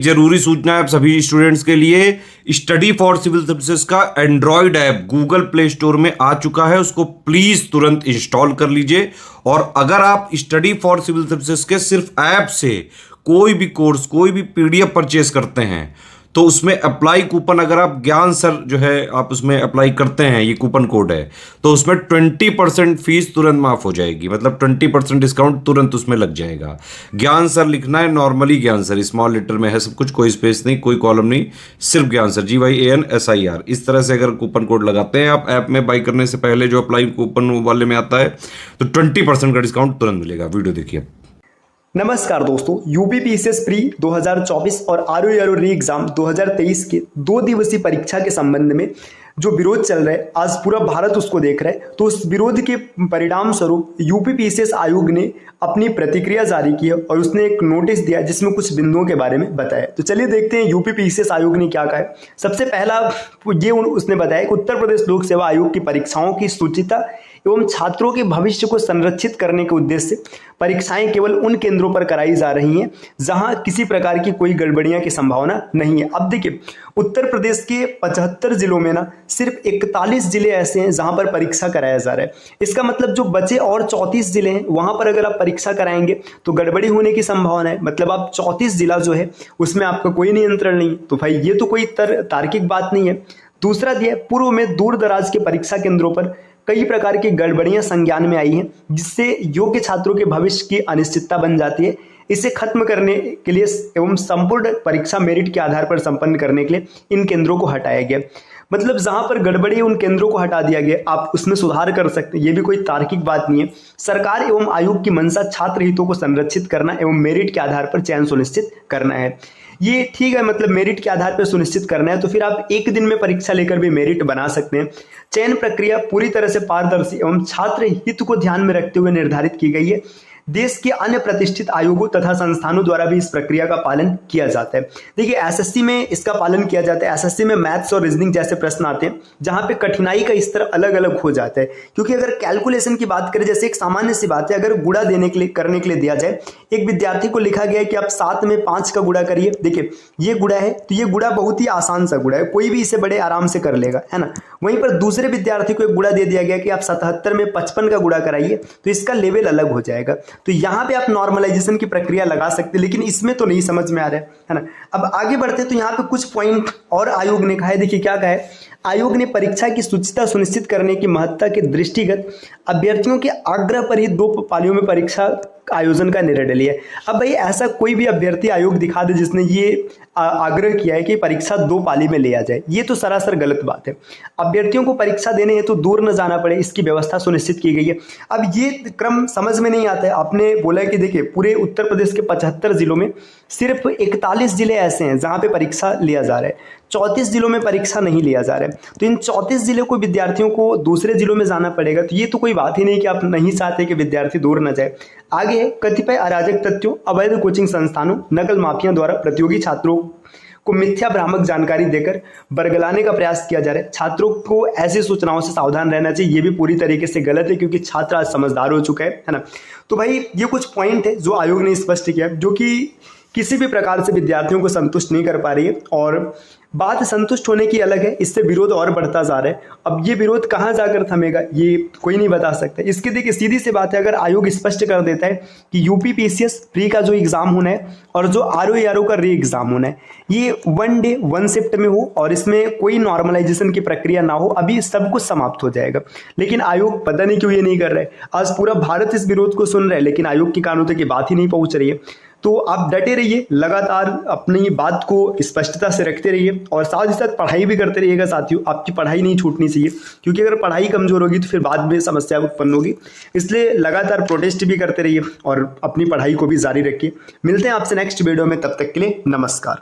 जरूरी सूचना है आप सभी स्टूडेंट्स के लिए। स्टडी फॉर सिविल सर्विसेज का Android app Google play store में आ चुका है, उसको प्लीज तुरंत इंस्टॉल कर लीजिए। और अगर आप स्टडी फॉर सिविल सर्विसेज के सिर्फ ऐप से कोई भी कोर्स, कोई भी पीडीएफ परचेस करते हैं तो उसमें अप्लाई कूपन, अगर आप ज्ञान सर जो है आप उसमें अप्लाई करते हैं, ये कूपन कोड है, तो उसमें 20% फीस तुरंत माफ हो जाएगी। मतलब 20% डिस्काउंट तुरंत उसमें लग जाएगा। ज्ञान सर लिखना है, नॉर्मली ज्ञान सर, स्मॉल लेटर में है सब कुछ, कोई स्पेस नहीं, कोई कॉलम नहीं, सिर्फ ज्ञान सर, GYANSIR। इस तरह से अगर कूपन कोड लगाते हैं आप ऐप में बाई करने से पहले, जो अप्लाई कूपन वाले में आता है, तो 20% का डिस्काउंट तुरंत मिलेगा। वीडियो देखिए। नमस्कार दोस्तों, यूपीपीसीएस प्री 2024 और आरओ री एग्जाम 2023 के 2 दिवसीय परीक्षा के संबंध में जो विरोध चल रहा है, आज पूरा भारत उसको देख रहा है। तो उस विरोध के परिणाम स्वरूप यूपीपीसीएस आयोग ने अपनी प्रतिक्रिया जारी की है और उसने एक नोटिस दिया जिसमें कुछ बिंदुओं के बारे में बताया। तो चलिए देखते हैं यूपीपीसीएस आयोग ने क्या कहा है। सबसे पहला ये उसने बताया कि उत्तर प्रदेश लोक सेवा आयोग की परीक्षाओं की शुचिता एवं छात्रों के भविष्य को संरक्षित करने के उद्देश्य से परीक्षाएं केवल उन केंद्रों पर कराई जा रही हैं जहां किसी प्रकार की कोई गड़बड़ियां की संभावना नहीं है। अब देखिए, उत्तर प्रदेश के 75 जिलों में ना सिर्फ 41 जिले ऐसे हैं जहां पर परीक्षा कराया जा रहा है। इसका मतलब जो बचे और 34 जिले हैं वहां पर अगर आप परीक्षा कराएंगे तो गड़बड़ी होने की संभावना है। मतलब आप 34 जिला जो है उसमें आपका कोई नियंत्रण नहीं। तो भाई ये तो कोई तार्किक बात नहीं है। दूसरा दिया, पूर्व में दूर दराज के परीक्षा केंद्रों पर कई प्रकार की गड़बड़ियां संज्ञान में आई हैं जिससे योग्य छात्रों के भविष्य की अनिश्चितता बन जाती है। इसे खत्म करने के लिए एवं संपूर्ण परीक्षा मेरिट के आधार पर संपन्न करने के लिए इन केंद्रों को हटाया गया। मतलब जहां पर गड़बड़ी है उन केंद्रों को हटा दिया गया, आप उसमें सुधार कर सकते हैं। ये भी कोई तार्किक बात नहीं है। सरकार एवं आयोग की मंशा छात्र हितों को संरक्षित करना एवं मेरिट के आधार पर चयन सुनिश्चित करना है। ये ठीक है, मतलब मेरिट के आधार पर सुनिश्चित करना है तो फिर आप एक दिन में परीक्षा लेकर भी मेरिट बना सकते हैं। चयन प्रक्रिया पूरी तरह से पारदर्शी एवं छात्र हित को ध्यान में रखते हुए निर्धारित की गई है। देश के अन्य प्रतिष्ठित आयोगों तथा संस्थानों द्वारा भी इस प्रक्रिया का पालन किया जाता है। देखिए, एसएससी में इसका पालन किया जाता है। एसएससी में मैथ्स और रीजनिंग जैसे प्रश्न आते हैं जहां पे कठिनाई का स्तर अलग अलग हो जाता है। क्योंकि अगर कैलकुलेशन की बात करें, जैसे एक सामान्य सी बात है, अगर गुणा करने के लिए दिया जाए, एक विद्यार्थी को लिखा गया है कि आप 7 में 5 का गुणा करिए। देखिए, ये गुणा है तो ये गुणा बहुत ही आसान सा गुणा है, कोई भी इसे बड़े आराम से कर लेगा, है ना। वहीं पर दूसरे विद्यार्थी को एक गुणा दे दिया गया कि आप 77 में 55 का गुणा कराइए, तो इसका लेवल अलग हो जाएगा। तो यहाँ पे आप नॉर्मलाइजेशन की प्रक्रिया लगा सकते हैं, लेकिन इसमें तो नहीं समझ में आ रहा है ना। अब आगे बढ़ते तो यहाँ पे कुछ पॉइंट और आयोग ने कहा है। देखिए क्या कहा है आयोग ने, परीक्षा की शुचिता सुनिश्चित करने की महत्ता के दृष्टिगत अभ्यर्थियों के आग्रह पर ही 2 पालियों में परीक्षा आयोजन का निर्णय लिया। अब भाई ऐसा कोई भी अभ्यर्थी आयोग दिखा दे जिसने ये आग्रह किया है कि परीक्षा 2 पाली में लिया जाए, ये तो सरासर गलत बात है। अभ्यर्थियों को परीक्षा देने हेतु तो दूर न जाना पड़े, इसकी व्यवस्था सुनिश्चित की गई है। अब ये क्रम समझ में नहीं आता है। आपने बोला कि देखिए पूरे उत्तर प्रदेश के 75 जिलों में सिर्फ 41 जिले ऐसे हैं जहां पे परीक्षा लिया जा रहा है, 34 जिलों में परीक्षा नहीं लिया जा रहा है। तो इन 34 जिलों को विद्यार्थियों को दूसरे जिलों में जाना पड़ेगा। तो ये तो कोई बात ही नहीं कि आप नहीं चाहते कि विद्यार्थी दूर न जाए। आगे कतिपय अराजक तथ्यों, अवैध कोचिंग संस्थानों, नकल माफिया द्वारा प्रतियोगी छात्रों को मिथ्या भ्रामक जानकारी देकर बरगलाने का प्रयास किया जा रहा है। छात्रों को ऐसी सूचनाओं से सावधान रहना चाहिए। ये भी पूरी तरीके से गलत है क्योंकि छात्र आज समझदार हो चुका है ना। तो भाई ये कुछ पॉइंट है जो आयोग ने स्पष्ट किया, जो कि किसी भी प्रकार से विद्यार्थियों को संतुष्ट नहीं कर पा रही है। और बात संतुष्ट होने की अलग है, इससे विरोध और बढ़ता जा रहा है। अब ये विरोध कहाँ जाकर थमेगा ये कोई नहीं बता सकता। इसके देखिए सीधी सी बात है, अगर आयोग स्पष्ट कर देता है कि यूपीपीसीएस प्री का जो एग्जाम होना है और जो आरओ का री एग्जाम होना है, ये 1 डे 1 शिफ्ट में हो और इसमें कोई नॉर्मलाइजेशन की प्रक्रिया ना हो, अभी सब कुछ समाप्त हो जाएगा। लेकिन आयोग पता नहीं क्यों ये नहीं कर रहा है। आज पूरा भारत इस विरोध को सुन रहा है, लेकिन आयोग की कानों तक की बात ही नहीं पहुंच रही है। तो आप डटे रहिए, लगातार अपनी बात को स्पष्टता से रखते रहिए और साथ ही साथ पढ़ाई भी करते रहिएगा साथियों। आपकी पढ़ाई नहीं छूटनी चाहिए, क्योंकि अगर पढ़ाई कमजोर होगी तो फिर बाद में समस्या उत्पन्न होगी। इसलिए लगातार प्रोटेस्ट भी करते रहिए और अपनी पढ़ाई को भी जारी रखिए। मिलते हैं आपसे नेक्स्ट वीडियो में, तब तक के लिए नमस्कार।